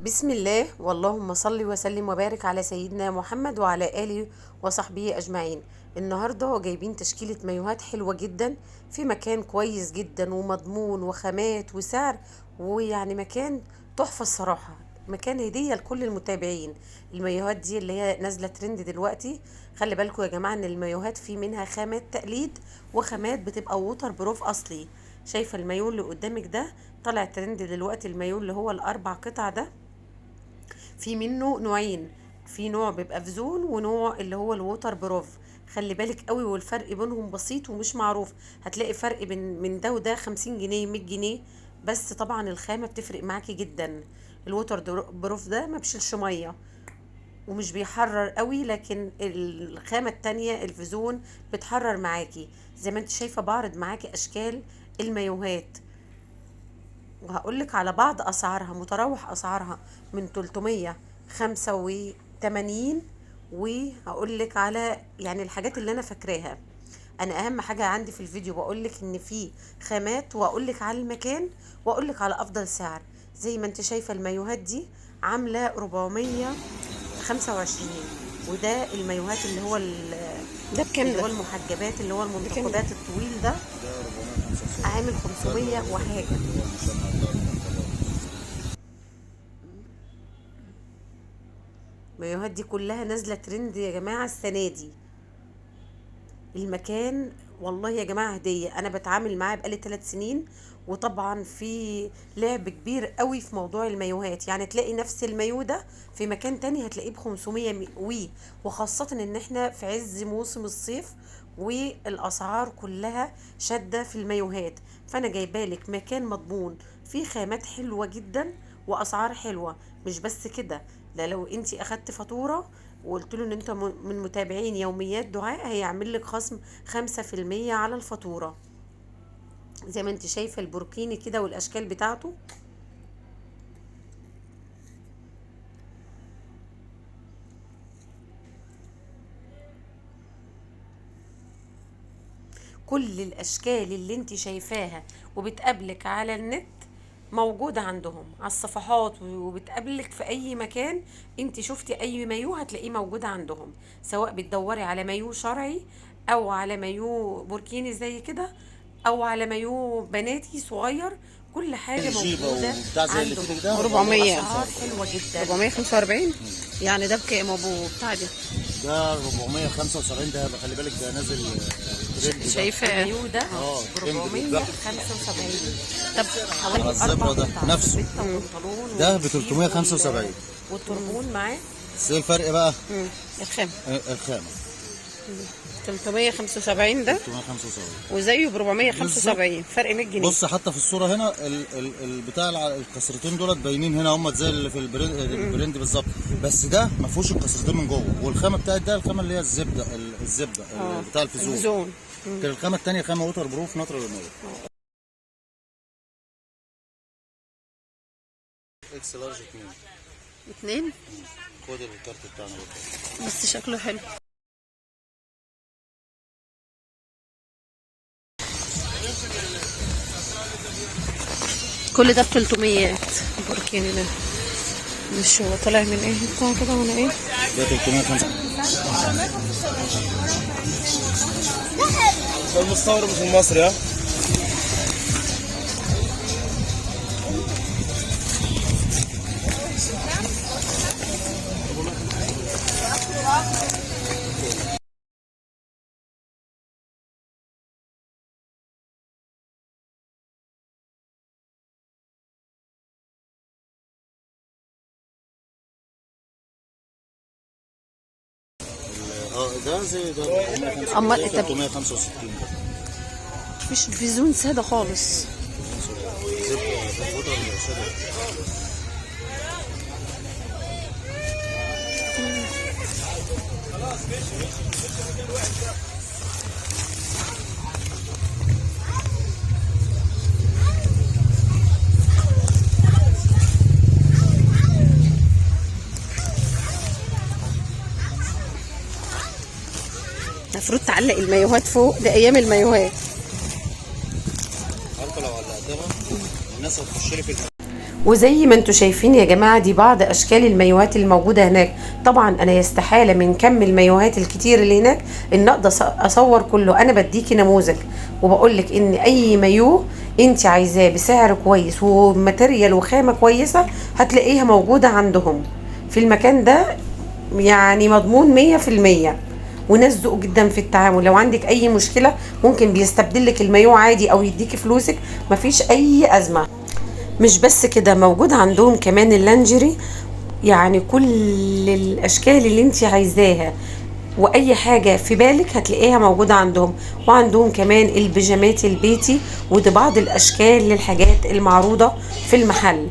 بسم الله واللهم صل وسلم وبارك على سيدنا محمد وعلى آله وصحبه أجمعين. النهاردة جايبين تشكيلة مايوهات حلوة جدا في مكان كويس جدا ومضمون وخامات وسعر، ويعني مكان تحفة الصراحة، مكان هدية لكل المتابعين. المايوهات دي اللي هي نازلة ترند دلوقتي. خلي بالكم يا جماعة ان المايوهات في منها خامات تقليد وخامات بتبقى ووتر بروف أصلي. شايفة المايو اللي قدامك ده طالع ترند دلوقتي، المايو اللي هو الأربع قطع ده. في منه نوعين، في نوع بيبقى في زون ونوع اللي هو الووتر بروف. خلي بالك قوي، والفرق بينهم بسيط ومش معروف. هتلاقي فرق بين من ده وده 50 جنيه 100 جنيه، بس طبعا الخامة بتفرق معاكي جدا. الووتر بروف ده ما بيشيلش مية ومش بيحرر قوي، لكن الخامة التانية الفيزون بتحرر معاكي. زي ما انت شايفة بعرض معاكي اشكال المايوهات، وهقولك على بعض اسعارها، متراوح اسعارها من 385، وهقولك على يعني الحاجات اللي انا فاكراها. انا اهم حاجة عندي في الفيديو بقولك ان في خامات، واقولك على المكان، واقولك على افضل سعر. زي ما انت شايفة المايوهات دي عاملة 425، وده المايوهات اللي هو ده بكام اللي ده؟ هو المحجبات، اللي هو بكام ده؟ المنتقبات الطويل ده، ده 475. عامل ده 500 اللي وحاجة. هو المشمع بتاع المنقبات. المايوهات دي كلها نازلة ترند يا جماعة السنة دي. المكان والله يا جماعة هدية، أنا بتعامل معاه بقالي 3 سنين، وطبعا في لعب كبير قوي في موضوع المايوهات. يعني تلاقي نفس المايو ده في مكان تاني هتلاقيه ب500 وخاصة ان احنا في عز موسم الصيف، والأسعار كلها شادة في المايوهات. فأنا جايبالك مكان مضمون فيه خامات حلوة جدا وأسعار حلوة. مش بس كده، ده لو انتي أخدت فاتورة وقلت له ان انت من متابعين يوميات دعاء، هيعمل لك خصم 5% على الفاتورة. زي ما انت شايفة البوركيني كده والاشكال بتاعته. كل الاشكال اللي انت شايفاها وبتقابلك على النت موجودة عندهم على الصفحات، وبتقابلك في اي مكان. انت شفتي اي مايو هتلاقيه موجود عندهم، سواء بتدوري على مايو شرعي او على مايو بوركيني زي كده، او على مايو بناتي صغير. كل حاجة الجيبه موجودة وبتاع زي اللي عندهم، فيك ده 400 واسعار حلوة جدا. 445. يعني ده بكام ابو بتاع دي؟ ده 475. ده خلي بالك ده نازل ترند ده. شايفه؟ المايو ده ب ترند بيتباع 475. طب على أربع الزبرة ده قطع، نفسه. بيتا وبنطلون ده ب وشيف 375. والتربون معاه. بس ايه الفرق بقى؟ الخام الخامة 375 ده 375 وزيه ب بالظبط. 475، فرق 100 جنيه. بص حتى في الصورة هنا البتاع الكسرتين دولت باينين هنا، هم زي اللي في البرند بالظبط. بس ده ما فيهوش الكسرتين من جوه، والخامة بتاعت ده الخامة اللي هي الزبدة بتاع الفيزون. الزون. كان الخامة التانية خامة ووتر بروف ناترال المية. اكس لارج 2. اتنين. خد الكارت بتاعنا بقى. بس شكله حلو. كل ده ب 300 البوركيني ده. مش هو طالع من ايه بتاع كده ولا ايه؟ ده 305. ده المستورد مش المصري ها. ده زي ده امال 465. انت 365 ده. مفيش فيزون ساده خالص. زبدة ووتر شادو. المفروض تعلق المايوهات فوق، ده ايام المايوهات. عارفة لو علقتها الناس هتخش لي في وزي ما انتوا شايفين يا جماعة دي بعض اشكال المايوهات الموجودة هناك. طبعا انا يستحالة من كم المايوهات الكتير اللي هناك ان اقدر اصور كله. انا بديكي نموذج وبقولك ان اي مايوه انت عايزاه بسعر كويس وماتيريال وخامة كويسة هتلاقيها موجودة عندهم في المكان ده. يعني مضمون 100%. وناس ذوق جدا في التعامل. لو عندك اي مشكلة ممكن بيستبدلك المايوه عادي او يديكي فلوسك، مفيش اي ازمة. مش بس كده، موجود عندهم كمان اللانجري، يعني كل الاشكال اللي انت عايزاها واي حاجة في بالك هتلاقيها موجودة عندهم. وعندهم كمان البيجامات البيتي، ودي بعض الاشكال للحاجات المعروضة في المحل.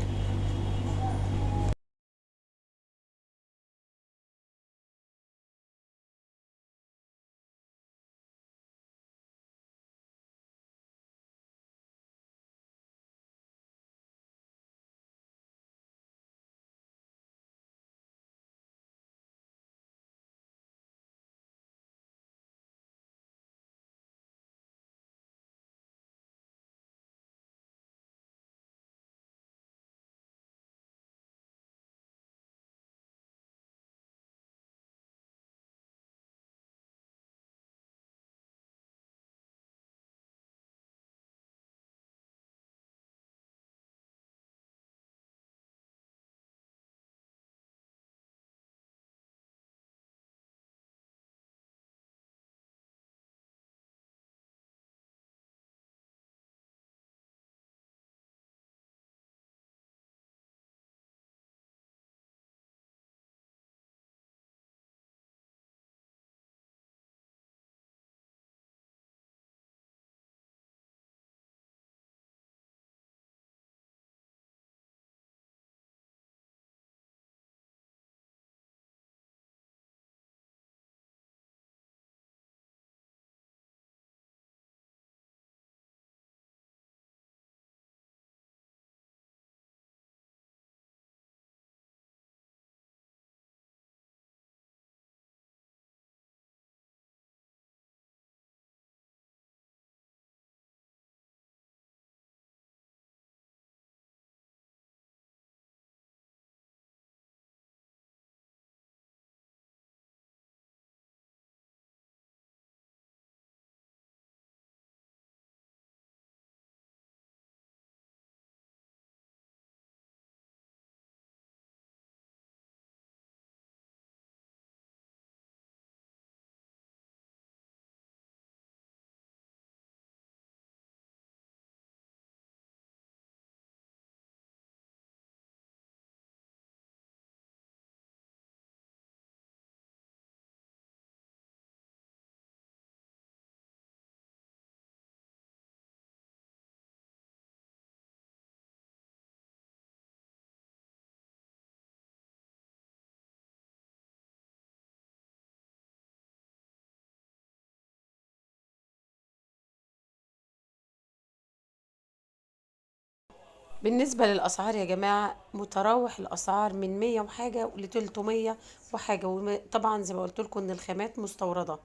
بالنسبة للأسعار يا جماعة متراوح الأسعار من 100 وحاجة ل300 وحاجة. وطبعا زي ما قلت لكم إن الخامات مستوردة،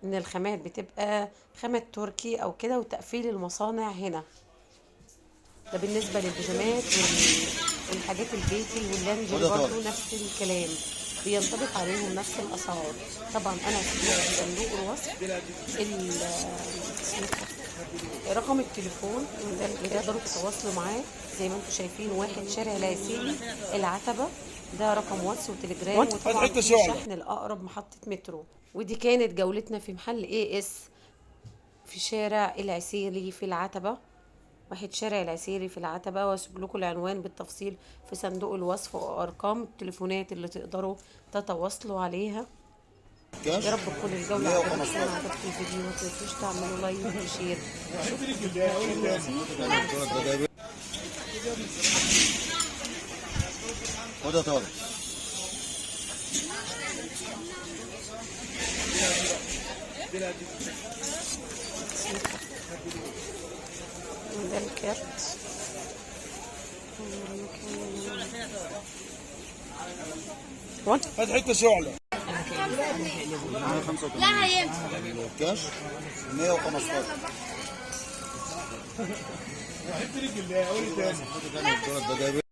إن الخامات بتبقى خامات تركي أو كده، وتقفيل المصانع هنا. ده بالنسبة للبيجامات والحاجات البيتي واللانجري برضه نفس الكلام، بينطبق عليهم نفس الأسعار. طبعا أنا في صندوق الوصف رقم التليفون اللي تقدروا تتواصلوا معاه. زي ما انتم شايفين، واحد شارع العسيلي العتبة، ده رقم واتس وتليجرام. وطبعا في شحن الأقرب محطة مترو. ودي كانت جولتنا في محل اي اس في شارع العسيلي في العتبة. واحد شارع العسيري في العتبة. واسيب لكم العنوان بالتفصيل في صندوق الوصف وارقام التليفونات اللي تقدروا تتواصلوا عليها. يا رب تكون الجولة عجبتكم وعجبكم الفيديو. ما تنسوش تعملوا لايك وشير. خدها طالع. ده الكارت. هات حته شعله. لا هينفع كاش 115. دولت ده جايبين